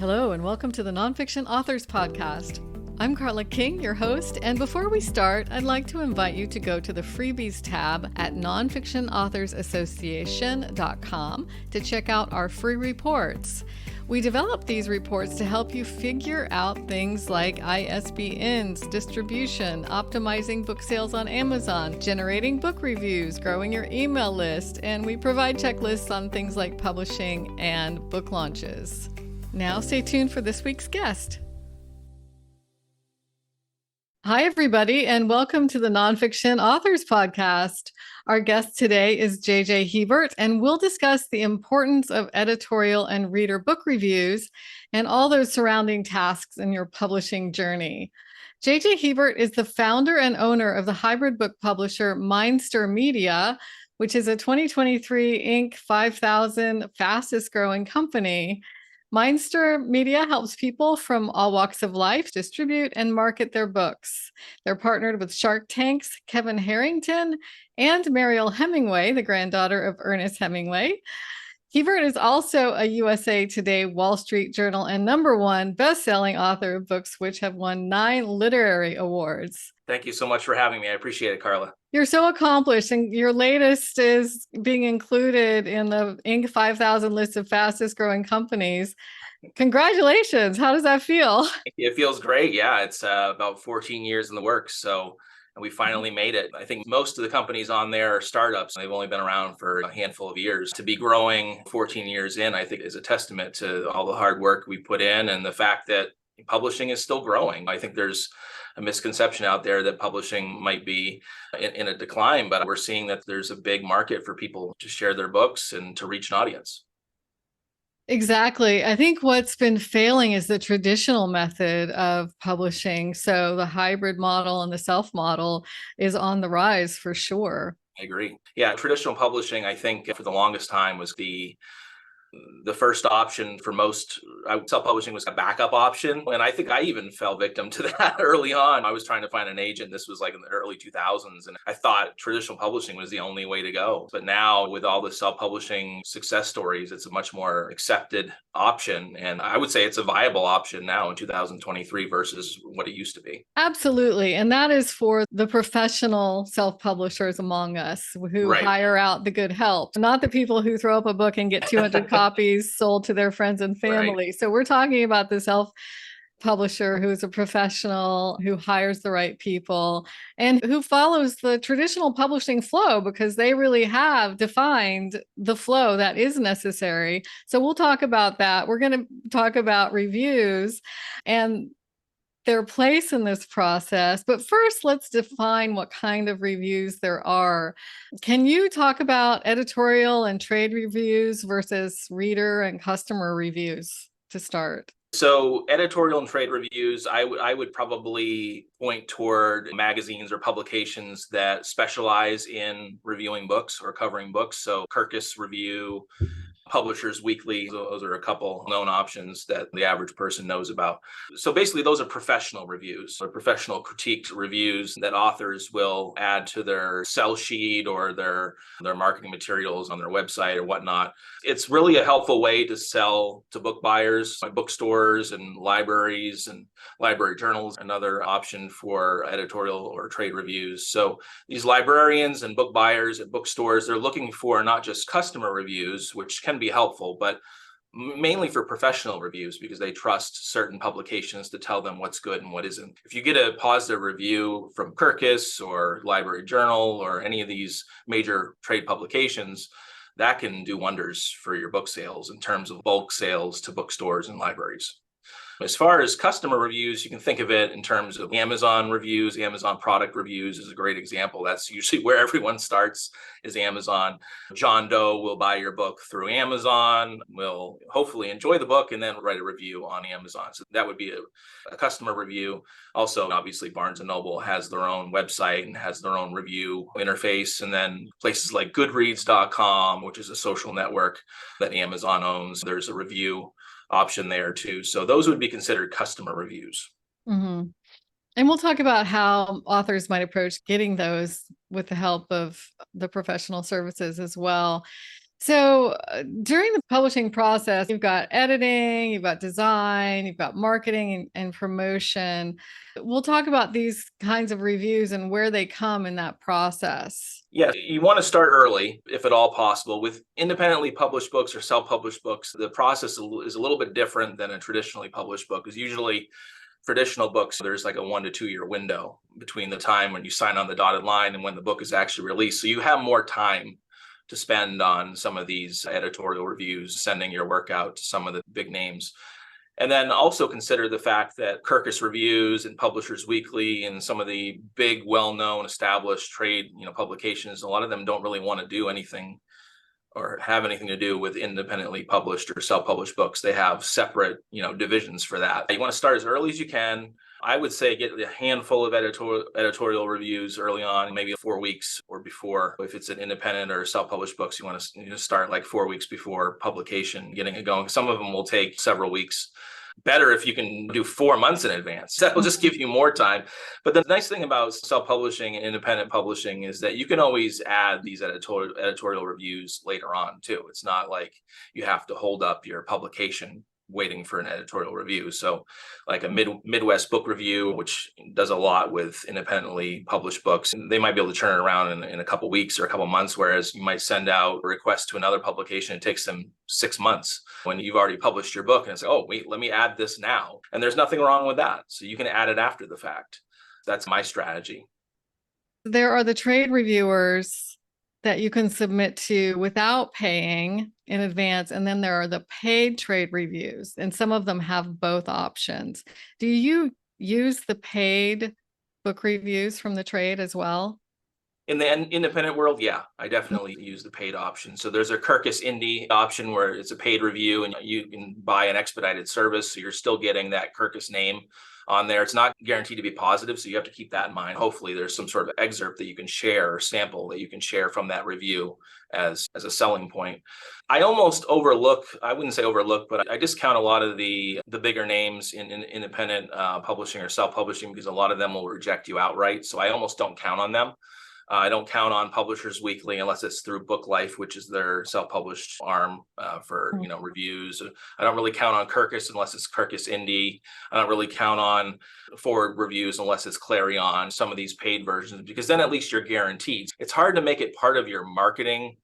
Hello, and welcome to the Nonfiction Authors Podcast. I'm Carla King, your host, and before we start, I'd like to invite you to go to the Freebies tab at nonfictionauthorsassociation.com to check out our free reports. We developed these reports to help you figure out things like ISBNs, distribution, optimizing book sales on Amazon, generating book reviews, growing your email list, and we provide checklists on things like publishing and book launches. Now stay tuned for this week's guest. Hi, everybody, and welcome to the Nonfiction Authors Podcast. Our guest today is JJ Hebert, and we'll discuss the importance of editorial and reader book reviews and all those surrounding tasks in your publishing journey. JJ Hebert is the founder and owner of the hybrid book publisher Mindster Media, which is a 2023 Inc. 5,000 fastest growing company. Mindster Media helps people from all walks of life distribute and market their books. They're partnered with Shark Tank's Kevin Harrington and Mariel Hemingway, the granddaughter of Ernest Hemingway. Hebert is also a USA Today, Wall Street Journal, and #1 best-selling author of books which have won 9 literary awards. Thank you so much for having me. I appreciate it, Carla. You're so accomplished, and your latest is being included in the Inc. 5,000 list of fastest growing companies. Congratulations. How does that feel? It feels great. Yeah, it's about 14 years in the works. So we finally made it. I think most of the companies on there are startups. They've only been around for a handful of years. To be growing 14 years in, I think is a testament to all the hard work we put in and the fact that publishing is still growing. I think there's a misconception out there that publishing might be in a decline, but we're seeing that there's a big market for people to share their books and to reach an audience. Exactly. I think what's been failing is the traditional method of publishing. So the hybrid model and the self model is on the rise for sure. I agree. Yeah, traditional publishing, I think for the longest time was the first option for most. Self-publishing was a backup option. And I think I even fell victim to that early on. I was trying to find an agent. This was like in the early 2000s. And I thought traditional publishing was the only way to go. But now with all the self-publishing success stories, it's a much more accepted option. And I would say it's a viable option now in 2023 versus what it used to be. Absolutely. And that is for the professional self-publishers among us who hire out the good help, not the people who throw up a book and get 200 copies sold to their friends and family. So we're talking about the self-publisher who's a professional, who hires the right people, and who follows the traditional publishing flow because they really have defined the flow that is necessary. So we'll talk about that. We're going to talk about reviews and their place in this process. But first, let's define what kind of reviews there are. Can you talk about editorial and trade reviews versus reader and customer reviews to start? So editorial and trade reviews, I would probably point toward magazines or publications that specialize in reviewing books or covering books. So Kirkus Review, Publishers Weekly, those are a couple known options that the average person knows about. So basically, those are professional reviews or professional critiqued reviews that authors will add to their sell sheet or their marketing materials on their website or whatnot. It's really a helpful way to sell to book buyers, like bookstores and libraries and library journals, another option for editorial or trade reviews. So these librarians and book buyers at bookstores, they're looking for not just customer reviews, which can be helpful, but mainly for professional reviews because they trust certain publications to tell them what's good and what isn't. If you get a positive review from Kirkus or Library Journal or any of these major trade publications, that can do wonders for your book sales in terms of bulk sales to bookstores and libraries. As far as customer reviews, you can think of it in terms of Amazon reviews. Amazon product reviews is a great example. That's usually where everyone starts, is Amazon. John Doe will buy your book through Amazon, will hopefully enjoy the book, and then write a review on Amazon. So that would be a customer review. Also, obviously, Barnes & Noble has their own website and has their own review interface. And then places like Goodreads.com, which is a social network that Amazon owns, there's a review option there too. So those would be considered customer reviews. Mm-hmm. And we'll talk about how authors might approach getting those with the help of the professional services as well. So during the publishing process, you've got editing, you've got design, you've got marketing and promotion. We'll talk about these kinds of reviews and where they come in that process. Yes, you want to start early, if at all possible. With independently published books or self-published books, the process is a little bit different than a traditionally published book. Because usually traditional books, there's like a 1 to 2 year window between the time when you sign on the dotted line and when the book is actually released. So you have more time to spend on some of these editorial reviews, sending your work out to some of the big names. And then also consider the fact that Kirkus Reviews and Publishers Weekly and some of the big, well-known, established trade, publications, a lot of them don't really want to do anything or have anything to do with independently published or self-published books. They have separate, divisions for that. You want to start as early as you can. I would say get a handful of editorial reviews early on, maybe 4 weeks or before. If it's an independent or self-published books, you want to start like 4 weeks before publication, getting it going. Some of them will take several weeks. Better if you can do 4 months in advance. That will just give you more time. But the nice thing about self-publishing and independent publishing is that you can always add these editorial reviews later on too. It's not like you have to hold up your publication waiting for an editorial review. So like a Midwest book review, which does a lot with independently published books, they might be able to turn it around in a couple of weeks or a couple of months, whereas you might send out a request to another publication. It takes them 6 months when you've already published your book, and it's like, oh, wait, let me add this now. And there's nothing wrong with that. So you can add it after the fact. That's my strategy. There are the trade reviewers that you can submit to without paying in advance. And then there are the paid trade reviews, and some of them have both options. Do you use the paid book reviews from the trade as well? In the independent world, yeah, I definitely use the paid option. So there's a Kirkus Indie option where it's a paid review and you can buy an expedited service. So you're still getting that Kirkus name on there. It's not guaranteed to be positive, so you have to keep that in mind. Hopefully there's some sort of excerpt that you can share or sample that you can share from that review as a selling point. I almost overlook, I wouldn't say overlook, but I discount a lot of the bigger names in independent publishing or self-publishing because a lot of them will reject you outright. So I almost don't count on them. I don't count on Publishers Weekly unless it's through Book Life, which is their self-published arm for reviews. I don't really count on Kirkus unless it's Kirkus Indie. I don't really count on Forward Reviews unless it's Clarion, some of these paid versions, because then at least you're guaranteed. It's hard to make it part of your marketing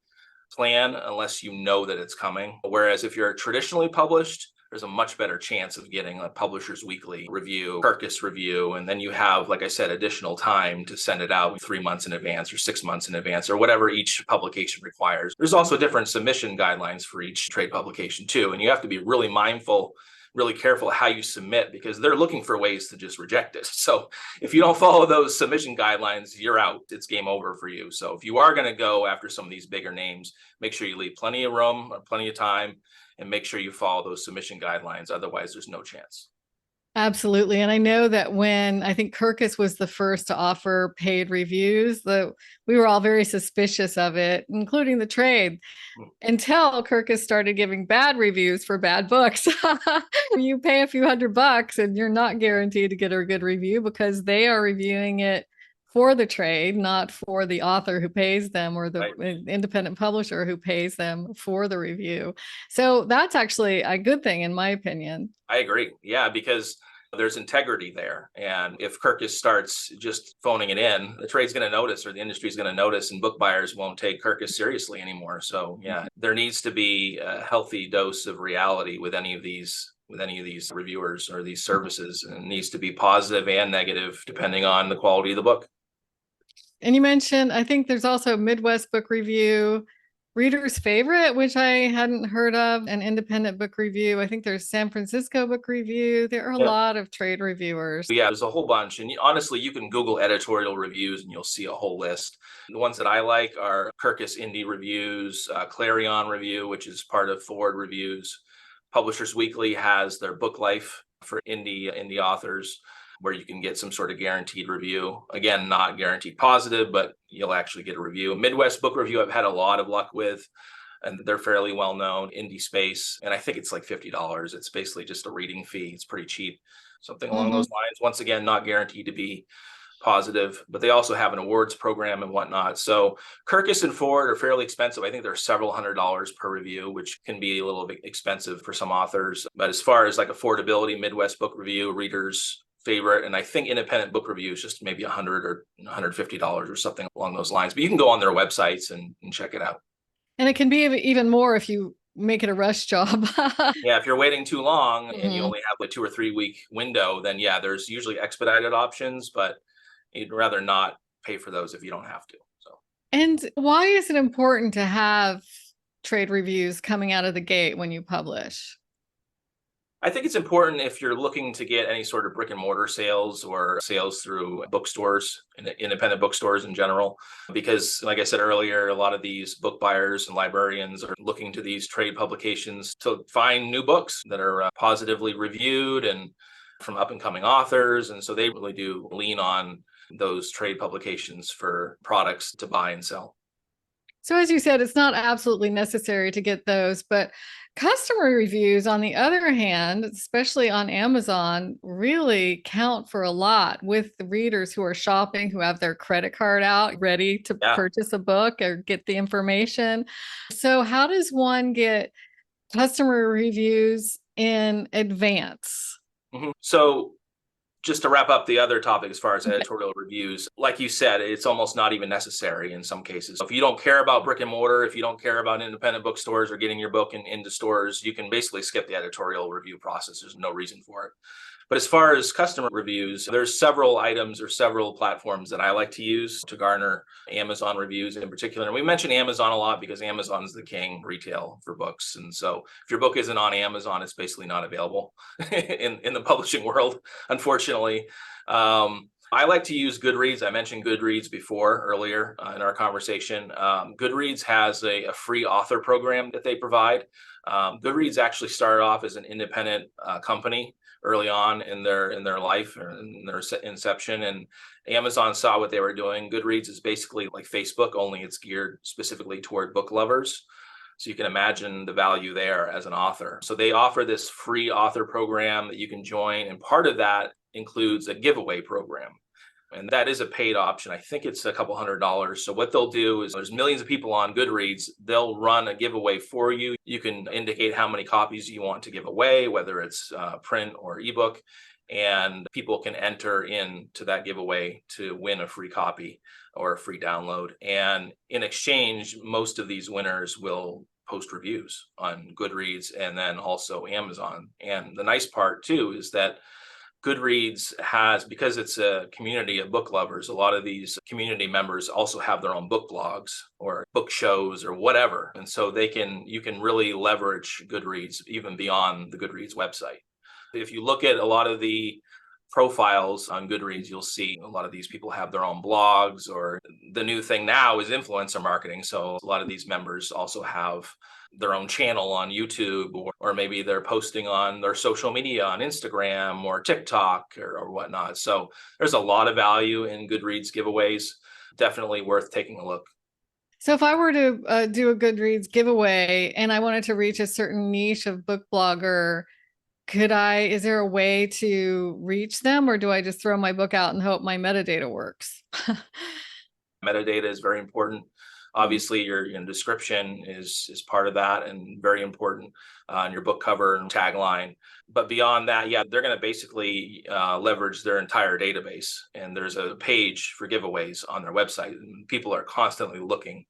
plan unless you know that it's coming. Whereas if you're traditionally published, there's a much better chance of getting a Publishers Weekly review, Kirkus review, and then you have, like I said, additional time to send it out 3 months in advance or 6 months in advance or whatever each publication requires. There's also different submission guidelines for each trade publication too, and you have to be really mindful, really careful how you submit because they're looking for ways to just reject it. So if you don't follow those submission guidelines, you're out. It's game over for you. So if you are going to go after some of these bigger names, make sure you leave plenty of room or plenty of time and make sure you follow those submission guidelines. Otherwise, there's no chance. Absolutely. And I know that when I think Kirkus was the first to offer paid reviews, we were all very suspicious of it, including the trade, until Kirkus started giving bad reviews for bad books. You pay a few $100 and you're not guaranteed to get a good review because they are reviewing it for the trade, not for the author who pays them or the independent publisher who pays them for the review. So that's actually a good thing, in my opinion. I agree. Yeah, because there's integrity there. And if Kirkus starts just phoning it in, the trade's going to notice or the industry is going to notice and book buyers won't take Kirkus seriously anymore. So yeah, there needs to be a healthy dose of reality with any of these reviewers or these services, and it needs to be positive and negative depending on the quality of the book. And you mentioned, I think there's also Midwest Book Review, Reader's Favorite, which I hadn't heard of, an independent book review. I think there's San Francisco Book Review. There are a lot of trade reviewers. Yeah, there's a whole bunch. And honestly, you can Google editorial reviews and you'll see a whole list. The ones that I like are Kirkus Indie Reviews, Clarion Review, which is part of Forward Reviews. Publishers Weekly has their Book Life for indie authors, where you can get some sort of guaranteed review. Again, not guaranteed positive, but you'll actually get a review. Midwest Book Review, I've had a lot of luck with, and they're fairly well known. Indie Space, and I think it's like $50. It's basically just a reading fee. It's pretty cheap, something along those lines. Once again, not guaranteed to be positive, but they also have an awards program and whatnot. So Kirkus and Ford are fairly expensive. I think they're several $100s per review, which can be a little bit expensive for some authors. But as far as like affordability, Midwest Book Review, Reader's Favorite, and I think Independent Book Review is just maybe $100 or $150 or something along those lines. But you can go on their websites and check it out. And it can be even more if you make it a rush job. Yeah, if you're waiting too long and you Mhm. only have a 2 or 3 week window, then yeah, there's usually expedited options, but you'd rather not pay for those if you don't have to. So And why is it important to have trade reviews coming out of the gate when you publish? I think it's important if you're looking to get any sort of brick and mortar sales or sales through bookstores, independent bookstores in general, because like I said earlier, a lot of these book buyers and librarians are looking to these trade publications to find new books that are positively reviewed and from up and coming authors. And so they really do lean on those trade publications for products to buy and sell. So, as you said, it's not absolutely necessary to get those, but customer reviews, on the other hand, especially on Amazon, really count for a lot with the readers who are shopping, who have their credit card out ready to Yeah. purchase a book or get the information. So, how does one get customer reviews in advance? So just to wrap up the other topic as far as editorial reviews, like you said, it's almost not even necessary in some cases. If you don't care about brick and mortar, if you don't care about independent bookstores or getting your book into stores, you can basically skip the editorial review process. There's no reason for it. But as far as customer reviews, there's several items or several platforms that I like to use to garner Amazon reviews in particular. And we mention Amazon a lot because Amazon is the king retail for books. And so if your book isn't on Amazon, it's basically not available in the publishing world, unfortunately. I like to use Goodreads. I mentioned Goodreads before earlier in our conversation. Goodreads has a free author program that they provide. Goodreads actually started off as an independent company early on in their life or in their inception, and Amazon saw what they were doing. Goodreads is basically like Facebook, only it's geared specifically toward book lovers. So you can imagine the value there as an author. So they offer this free author program that you can join, and part of that includes a giveaway program. And that is a paid option. I think it's a couple $100s. So what they'll do is there's millions of people on Goodreads. They'll run a giveaway for you. You can indicate how many copies you want to give away, whether it's print or ebook, and people can enter into that giveaway to win a free copy or a free download. And in exchange, most of these winners will post reviews on Goodreads and then also Amazon. And the nice part too is that Goodreads has, because it's a community of book lovers, a lot of these community members also have their own book blogs or book shows or whatever. And so you can really leverage Goodreads even beyond the Goodreads website. If you look at a lot of the profiles on Goodreads, you'll see a lot of these people have their own blogs, or the new thing now is influencer marketing. So a lot of these members also have their own channel on YouTube, or maybe they're posting on their social media on Instagram or TikTok or whatnot. So there's a lot of value in Goodreads giveaways. Definitely worth taking a look. So, if I were to do a Goodreads giveaway and I wanted to reach a certain niche of book blogger, is there a way to reach them, or do I just throw my book out and hope my metadata works? Metadata is very important. Obviously, your description is part of that and very important, and your book cover and tagline. But beyond that, yeah, they're going to basically leverage their entire database. And there's a page for giveaways on their website, and people are constantly looking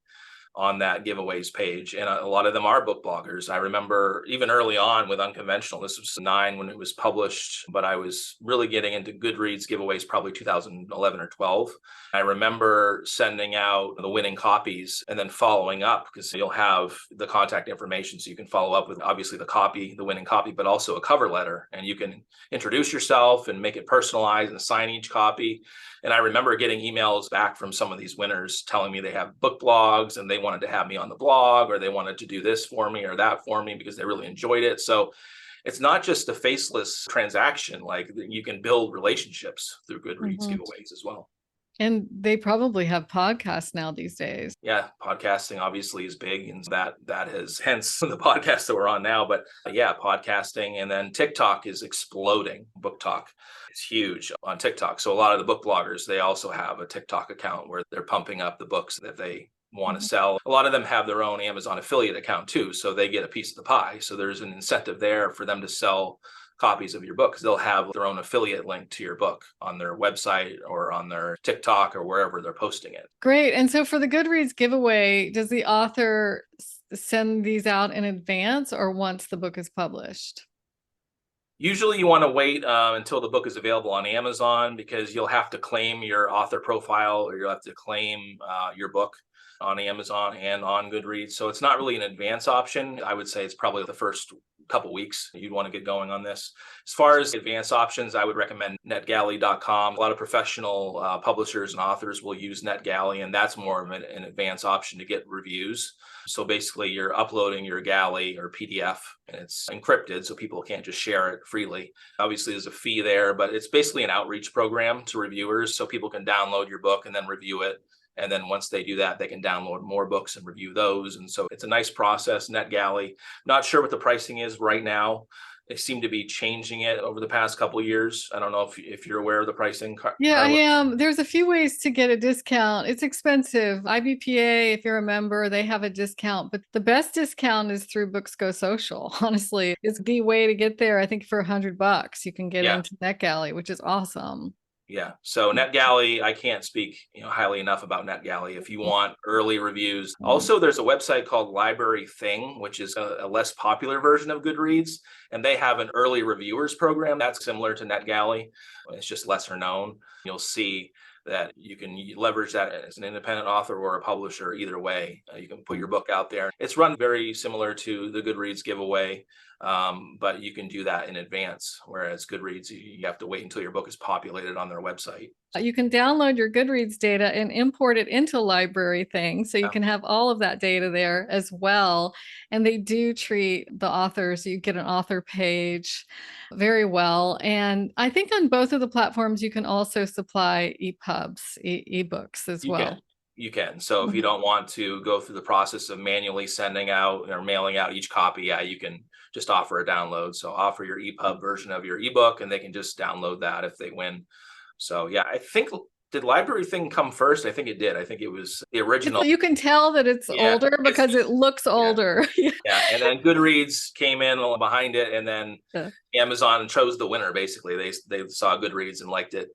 on that giveaways page. And a lot of them are book bloggers. I remember even early on with Unconventional, this was 9 when it was published, but I was really getting into Goodreads giveaways probably 2011 or 12. I remember sending out the winning copies and then following up, because you'll have the contact information. So you can follow up with obviously the winning copy, but also a cover letter. And you can introduce yourself and make it personalized and sign each copy. And I remember getting emails back from some of these winners telling me they have book blogs and they wanted to have me on the blog, or they wanted to do this for me or that for me because they really enjoyed it. So it's not just a faceless transaction. Like, you can build relationships through Goodreads Mhm. giveaways as well. And they probably have podcasts now these days. Yeah, podcasting obviously is big, and that is hence the podcast that we're on now. But yeah, podcasting, and then TikTok is exploding. Book Talk is huge on TikTok. So a lot of the book bloggers, they also have a TikTok account where they're pumping up the books that they want to sell. A lot of them have their own Amazon affiliate account too, so they get a piece of the pie. So there's an incentive there for them to sell copies of your book, because they'll have their own affiliate link to your book on their website or on their TikTok or wherever they're posting it. Great. And so for the Goodreads giveaway, does the author send these out in advance or once the book is published? Usually you want to wait until the book is available on Amazon, because you'll have to claim your author profile, or you'll have to claim your book on Amazon and on Goodreads. So it's not really an advance option. I would say it's probably the first couple weeks you'd want to get going on this. As far as advanced options, I would recommend netgalley.com. A lot of professional publishers and authors will use NetGalley, and that's more of an advanced option to get reviews. So basically you're uploading your galley or PDF, and it's encrypted so people can't just share it freely. Obviously there's a fee there, but it's basically an outreach program to reviewers, so people can download your book and then review it. And then once they do that, they can download more books and review those. And so it's a nice process. NetGalley, not sure what the pricing is right now. They seem to be changing it over the past couple of years. I don't know if you're aware of the pricing. Yeah, I am. There's a few ways to get a discount. It's expensive. IBPA, if you're a member, they have a discount, but the best discount is through Books Go Social. Honestly, it's the way to get there. I think for $100, you can get into NetGalley, which is awesome. Yeah. So NetGalley, I can't speak highly enough about NetGalley. If you want early reviews. Also, there's a website called Library Thing, which is a less popular version of Goodreads, and they have an early reviewers program that's similar to NetGalley. It's just lesser known. You'll see that you can leverage that as an independent author or a publisher. Either way, you can put your book out there. It's run very similar to the Goodreads giveaway, but you can do that in advance, whereas Goodreads, you have to wait until your book is populated on their website. You can download your Goodreads data and import it into Library Thing, so you can have all of that data there as well. And they do treat the authors, you get an author page very well. And I think on both of the platforms, you can also supply EPUBs, ebooks as well. You can. So if you don't want to go through the process of manually sending out or mailing out each copy, you can just offer a download. So offer your EPUB version of your ebook, and they can just download that if they win. So yeah, I think, did Library Thing come first? I think it did. I think it was the original. You can tell that it's older because it looks older. Yeah. And then Goodreads came in behind it, and then Amazon chose the winner. Basically, they saw Goodreads and liked it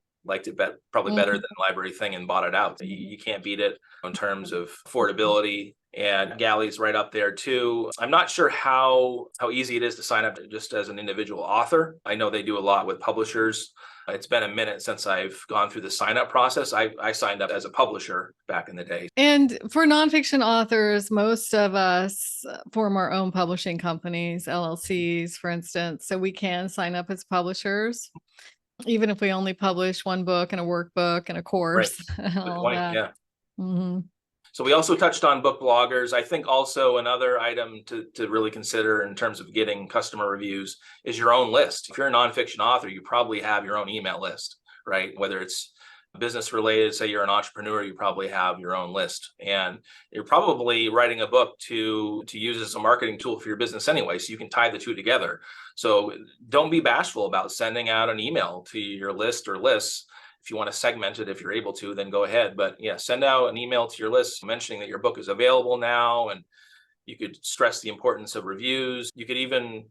probably better than Library Thing, and bought it out. You can't beat it in terms of affordability. And Galley's right up there too. I'm not sure how easy it is to sign up just as an individual author. I know they do a lot with publishers. It's been a minute since I've gone through the sign up process. I signed up as a publisher back in the day. And for nonfiction authors, most of us form our own publishing companies, LLCs, for instance, so we can sign up as publishers, even if we only publish one book and a workbook and a course. Right. Good point. Yeah. Mm-hmm. So we also touched on book bloggers. I think also another item to really consider in terms of getting customer reviews is your own list. If you're a nonfiction author, you probably have your own email list, right? Whether it's business related, say you're an entrepreneur, you probably have your own list, and you're probably writing a book to use as a marketing tool for your business anyway, so you can tie the two together. So don't be bashful about sending out an email to your list or lists. If you want to segment it, if you're able to, then go ahead. But yeah, send out an email to your list mentioning that your book is available now, and you could stress the importance of reviews. You could even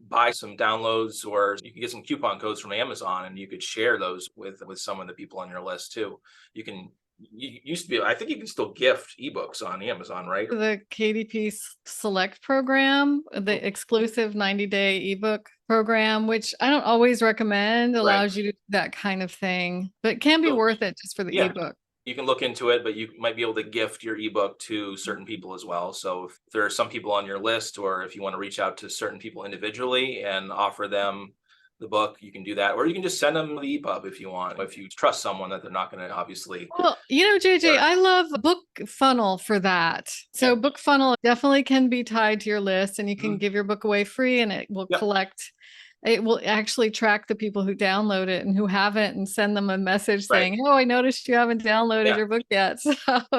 buy some downloads, or you can get some coupon codes from Amazon, and you could share those with some of the people on your list too. You used to be, I think you can still gift ebooks on Amazon, right? The KDP Select program, the exclusive 90-day ebook program, which I don't always recommend, allows you to do that kind of thing, but can be worth it just for the ebook. You can look into it, but you might be able to gift your ebook to certain people as well. So if there are some people on your list, or if you want to reach out to certain people individually and offer them the book, you can do that. Or you can just send them the EPUB if you want, if you trust someone that they're not going to obviously. Well, JJ, I love Book Funnel for that. So Book Funnel definitely can be tied to your list, and you can give your book away free, and it will collect it will actually track the people who download it and who haven't and send them a message Right. saying, "Oh, I noticed you haven't downloaded Yeah. your book yet." So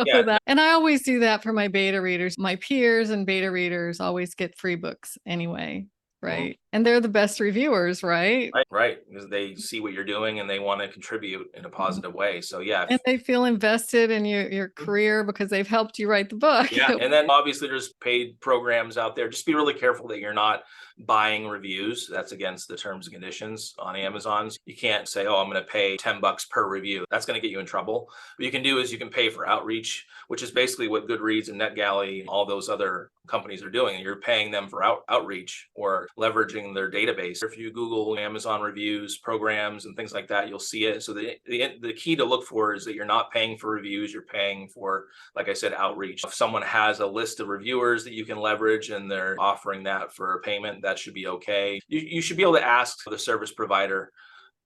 Yeah. that, and I always do that for my beta readers. My peers and beta readers always get free books anyway, Mhm. right? And they're the best reviewers, right? Right. Right. Because they see what you're doing and they want to contribute in a Mhm. positive way. So yeah. And they feel invested in your career because they've helped you write the book. Yeah. And then obviously there's paid programs out there. Just be really careful that you're not buying reviews. That's against the terms and conditions on Amazon's. You can't say, oh, I'm going to pay $10 per review. That's going to get you in trouble. What you can do is you can pay for outreach, which is basically what Goodreads and NetGalley, all those other companies are doing. And you're paying them for outreach or leveraging their database. If you Google Amazon reviews, programs, and things like that, you'll see it. So the key to look for is that you're not paying for reviews, you're paying for, like I said, outreach. If someone has a list of reviewers that you can leverage and they're offering that for payment, that should be okay. You should be able to ask the service provider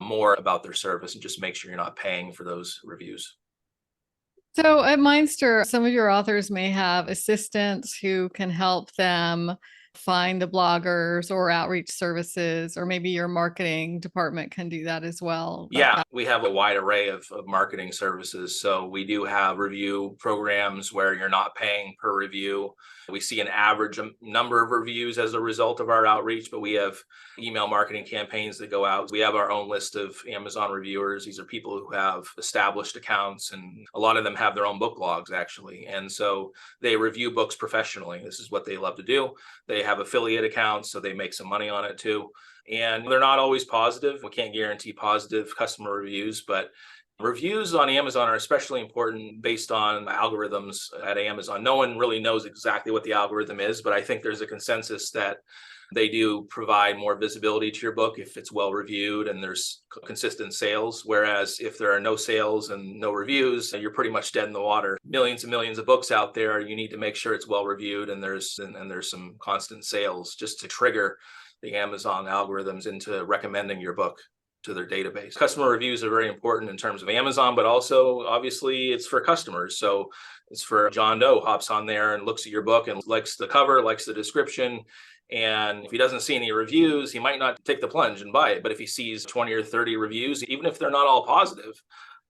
more about their service and just make sure you're not paying for those reviews. So at Mindster, some of your authors may have assistants who can help them find the bloggers or outreach services, or maybe your marketing department can do that as well. Yeah, we have a wide array of marketing services. So we do have review programs where you're not paying per review. We see an average number of reviews as a result of our outreach, but we have email marketing campaigns that go out. We have our own list of Amazon reviewers. These are people who have established accounts, and a lot of them have their own book blogs, actually. And so they review books professionally. This is what they love to do. They have affiliate accounts, so they make some money on it too. And they're not always positive. We can't guarantee positive customer reviews, but reviews on Amazon are especially important based on algorithms at Amazon. No one really knows exactly what the algorithm is, but I think there's a consensus that they do provide more visibility to your book if it's well reviewed and there's consistent sales. Whereas if there are no sales and no reviews, you're pretty much dead in the water. Millions and millions of books out there. You need to make sure it's well reviewed and there's some constant sales just to trigger the Amazon algorithms into recommending your book to their database. Customer reviews are very important in terms of Amazon, but also obviously it's for customers. So it's for John Doe hops on there and looks at your book and likes the cover, likes the description. And if he doesn't see any reviews, he might not take the plunge and buy it. But if he sees 20 or 30 reviews, even if they're not all positive,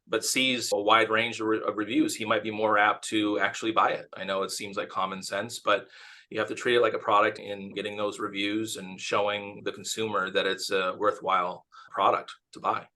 but sees a wide range of reviews, he might be more apt to actually buy it. I know it seems like common sense, but you have to treat it like a product in getting those reviews and showing the consumer that it's a worthwhile product to buy.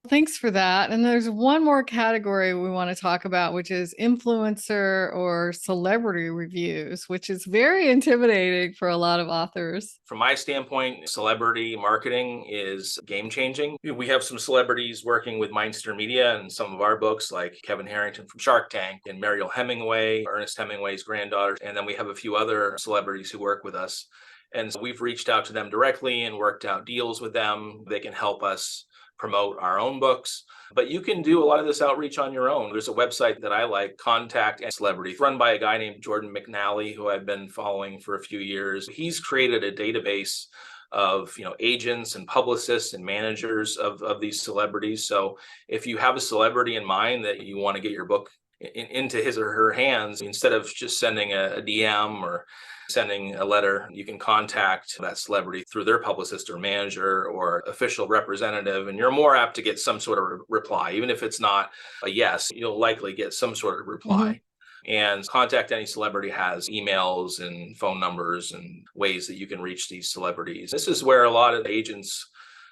Thanks for that. And there's one more category we want to talk about, which is influencer or celebrity reviews, which is very intimidating for a lot of authors. From my standpoint, celebrity marketing is game changing. We have some celebrities working with Mindster Media and some of our books, like Kevin Harrington from Shark Tank and Mariel Hemingway, Ernest Hemingway's granddaughter. And then we have a few other celebrities who work with us. And so we've reached out to them directly and worked out deals with them. They can help us promote our own books, but you can do a lot of this outreach on your own. There's a website that I like, Contact and Celebrity, run by a guy named Jordan McNally, who I've been following for a few years. He's created a database of agents and publicists and managers of these celebrities. So if you have a celebrity in mind that you want to get your book into his or her hands, instead of just sending a DM or sending a letter, you can contact that celebrity through their publicist or manager or official representative, and you're more apt to get some sort of reply. Even if it's not a yes, you'll likely get some sort of reply. Mm-hmm. And Contact Any Celebrity has emails and phone numbers and ways that you can reach these celebrities. This is where a lot of agents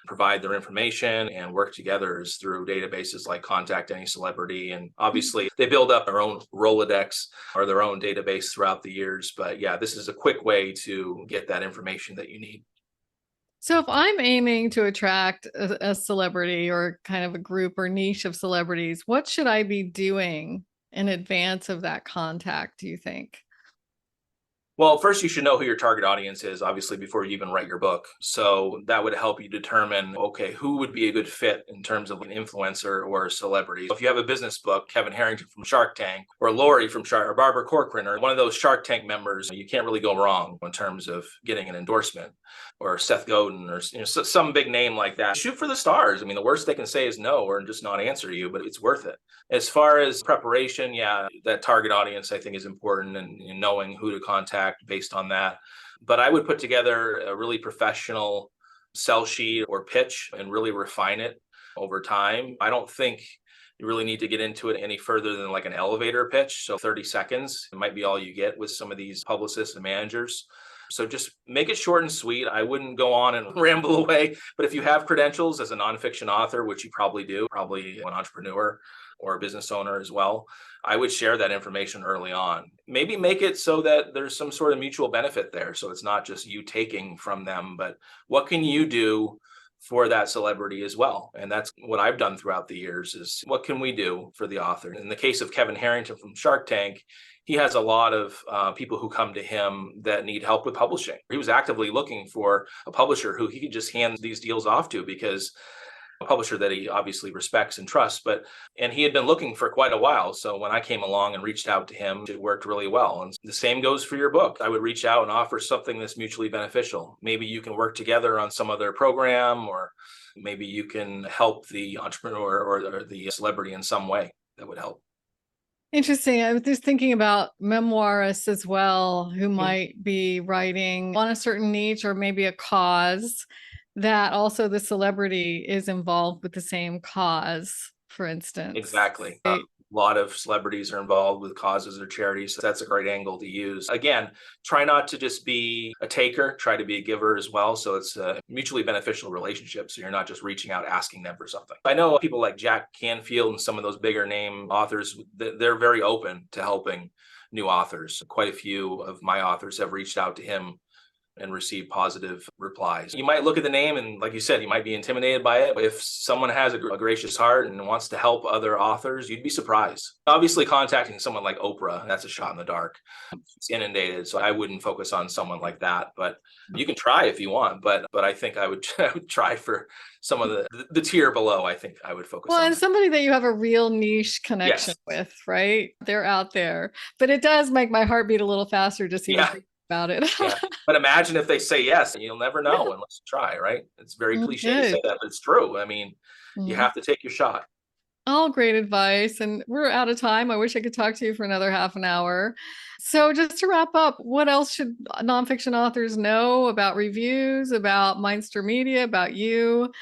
provide their information and work together is through databases like Contact Any Celebrity. And obviously they build up their own Rolodex or their own database throughout the years. But yeah, this is a quick way to get that information that you need. So if I'm aiming to attract a celebrity or kind of a group or niche of celebrities, what should I be doing in advance of that contact, do you think? Well, first, you should know who your target audience is, obviously, before you even write your book. So that would help you determine, okay, who would be a good fit in terms of an influencer or a celebrity. If you have a business book, Kevin Harrington from Shark Tank, or Lori from Shark, or Barbara Corcoran, or one of those Shark Tank members, you can't really go wrong in terms of getting an endorsement, or Seth Godin, or some big name like that. Shoot for the stars. I mean, the worst they can say is no or just not answer you, but it's worth it. As far as preparation, yeah, that target audience I think is important and knowing who to contact based on that. But I would put together a really professional sell sheet or pitch and really refine it over time. I don't think you really need to get into it any further than like an elevator pitch. So 30 seconds, it might be all you get with some of these publicists and managers. So just make it short and sweet. I wouldn't go on and ramble away. But if you have credentials as a nonfiction author, which you probably do, probably an entrepreneur or a business owner as well, I would share that information early on. Maybe make it so that there's some sort of mutual benefit there. So it's not just you taking from them, but what can you do for that celebrity as well? And that's what I've done throughout the years is what can we do for the author? In the case of Kevin Harrington from Shark Tank, he has a lot of people who come to him that need help with publishing. He was actively looking for a publisher who he could just hand these deals off to because a publisher that he obviously respects and trusts, and he had been looking for quite a while. So when I came along and reached out to him, it worked really well. And the same goes for your book. I would reach out and offer something that's mutually beneficial. Maybe you can work together on some other program, or maybe you can help the entrepreneur or the celebrity in some way that would help. Interesting. I was just thinking about memoirists as well, who might be writing on a certain niche or maybe a cause that also the celebrity is involved with the same cause, for instance. Exactly. A lot of celebrities are involved with causes or charities. So that's a great angle to use. Again, try not to just be a taker, try to be a giver as well. So it's a mutually beneficial relationship. So you're not just reaching out, asking them for something. I know people like Jack Canfield and some of those bigger name authors, they're very open to helping new authors. Quite a few of my authors have reached out to him and receive positive replies. You might look at the name and, like you said, you might be intimidated by it. But if someone has a gracious heart and wants to help other authors, you'd be surprised. Obviously, contacting someone like Oprah, that's a shot in the dark. It's inundated, so I wouldn't focus on someone like that. But you can try if you want. But I think I would try for some of the tier below. I think I would focus on. And somebody that you have a real niche connection with, right? They're out there. But it does make my heart beat a little faster just even thinking about it. But imagine if they say yes, and you'll never know unless you try, right? It's very cliche to say that, but it's true. I mean, you have to take your shot. All great advice. And we're out of time. I wish I could talk to you for another half an hour. So just to wrap up, what else should nonfiction authors know about reviews, about Mindster Media, about you?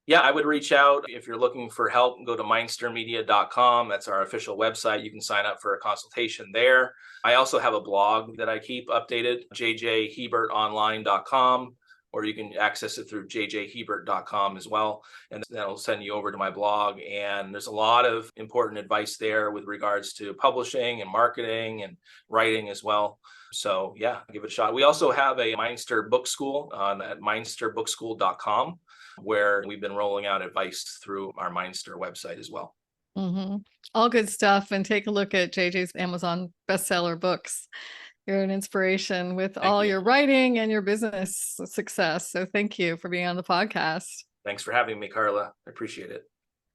Yeah, I would reach out. If you're looking for help, go to mindstermedia.com. That's our official website. You can sign up for a consultation there. I also have a blog that I keep updated, jjhebertonline.com, or you can access it through jjhebert.com as well. And that'll send you over to my blog. And there's a lot of important advice there with regards to publishing and marketing and writing as well. So yeah, give it a shot. We also have a Mindster Book School at mindsterbookSchool.com, where we've been rolling out advice through our Mindster website as well. All good stuff. And take a look at JJ's Amazon bestseller books. You're an inspiration with all your writing and your business success. So thank you for being on the podcast. Thanks for having me, Carla. I appreciate it.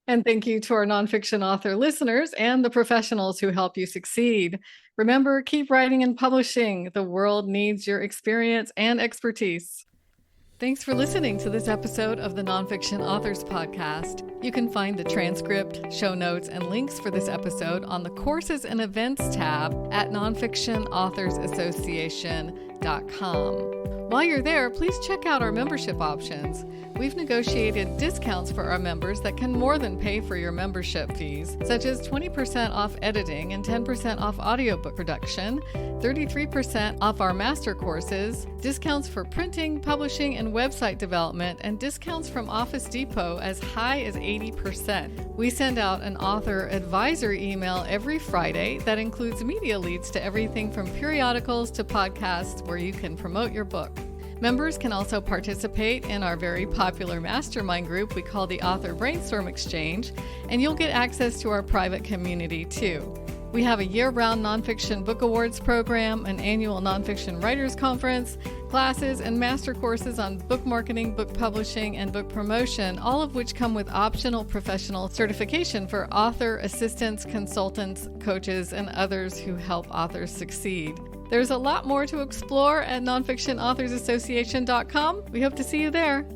And thank you to our nonfiction author listeners and the professionals who help you succeed. Remember, keep writing and publishing. The world needs your experience and expertise. Thanks for listening to this episode of the Nonfiction Authors Podcast. You can find the transcript, show notes, and links for this episode on the Courses and Events tab at nonfictionauthorsassociation.com. While you're there, please check out our membership options. We've negotiated discounts for our members that can more than pay for your membership fees, such as 20% off editing and 10% off audiobook production, 33% off our master courses, discounts for printing, publishing, and website development, and discounts from Office Depot as high as 80%. We send out an author advisor email every Friday that includes media leads to everything from periodicals to podcasts where you can promote your book. Members can also participate in our very popular mastermind group we call the Author Brainstorm Exchange, and you'll get access to our private community too. We have a year-round Nonfiction Book Awards program, an annual Nonfiction Writers Conference, classes, and master courses on book marketing, book publishing, and book promotion, all of which come with optional professional certification for author assistants, consultants, coaches, and others who help authors succeed. There's a lot more to explore at nonfictionauthorsassociation.com. We hope to see you there.